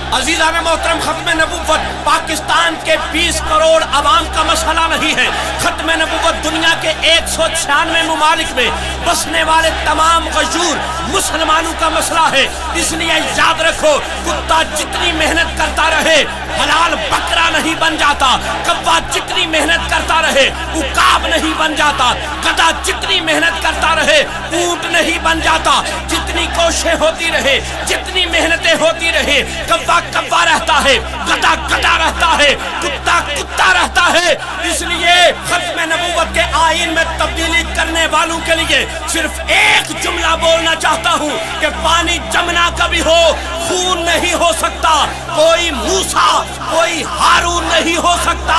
अजीज़ान मोहतरम, खत्म नबुव्वत पाकिस्तान के 20 करोड़ अवाम का मसला नहीं है। खत्म नबुव्वत दुनिया के 196 ममालिक में बसने वाले तमाम गजूर मुसलमानों का मसला है। इसलिए याद रखो, कुत्ता जितनी मेहनत करता रहे हलाल बकरा नहीं बन जाता, कव्वा जितनी मेहनत करता रहे उकाब नहीं बन जाता, गधा जितनी मेहनत करता रहे ऊंट नहीं बन जाता। जितनी कोशिशें होती रहे, जितनी मेहनतें होती रहे, कव्वा कव्वा रहता है, गधा गधा रहता है, कुत्ता कुत्ता रहता है। इसलिए खत्म नबूवत के आईन में तब्दीली करने वालों के लिए सिर्फ एक जुमला बोलना चाहता हूँ कि पानी जमना कभी हो, खून नहीं हो सकता। कोई मूसा कोई हारून नहीं हो सकता।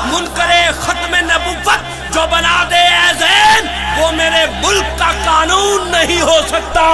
मुनकरे खत्म नबूवत जो बना दे ऐज़ैन, वो मेरे मुल्क का कानून नहीं हो सकता।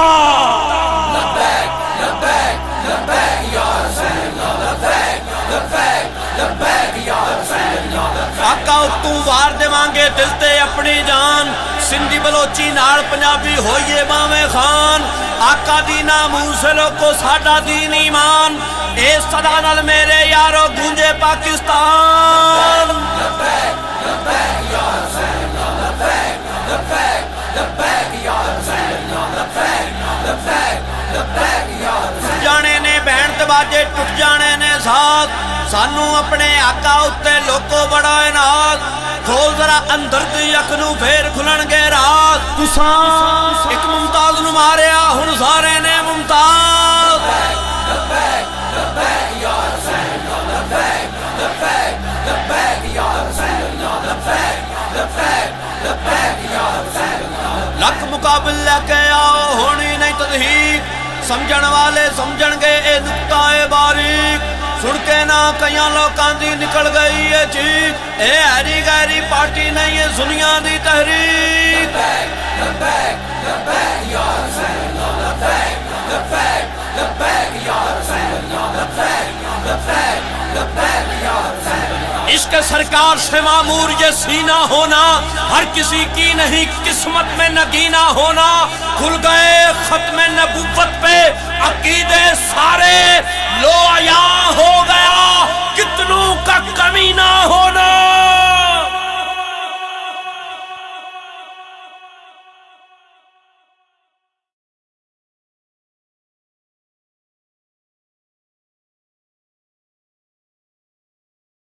लब्बैक लब्बैक लब्बैक या रसूल अल्लाह, लब्बैक लब्बैक लब्बैक या रसूल अल्लाह। आका तू वार देवांगे दिल ते अपनी जान, सिंधी बलोची नाल पंजाबी होइए बावे खान। आका दी नामूस लोको साडा दीन ईमान, ए सदा नाल मेरे यारो गूंजे पाकिस्तान। लब्बैक लब्बैक या रसूल अल्लाह, लब्बैक लब्बैक लब्बैक या रसूल अल्लाह, लब्बैक लब्बैक लब्बैक या रसूल। जाने ने बहन ते बाजे टुट जाने ने साथ, सानू अपने आका उत्ते लोको बड़ा इनाद। खोल जरा अंदर दी अख नू फेर खुलणगे रात। तुसां एक मुमताज नू मारिया हुण सारे ने मुमताज। लब्बैक लब्बैक या रसूल अल्लाह, लब्बैक लब्बैक लब्बैक या रसूल अल्लाह, लब्बैक लब्बैक लब्बैक या रसूल अल्लाह। लक मुकाबिल लेके आओ होनी नहीं तदहीक, समझण वाले समझणगे ए नुक्ता ए बारीक। सुन के ना कईयां लोकां दी निकल गई ये चीख, ए हैरी गैरी पार्टी नहीं ये सुनिया दी तहरीक। लब्बैक लब्बैक लब्बैक या रसूल अल्लाह, लब्बैक लब्बैक लब्बैक या रसूल अल्लाह, लब्बैक लब्बैक लब्बैक या रसूल अल्लाह। इश्क सरकार से मामूर ये सीना होना, हर किसी की नहीं किस्मत में नगीना होना। खुल गए खत्म नबूवत पे अकीदे सारे, लो आया हो गया कितनों का कमीना होना।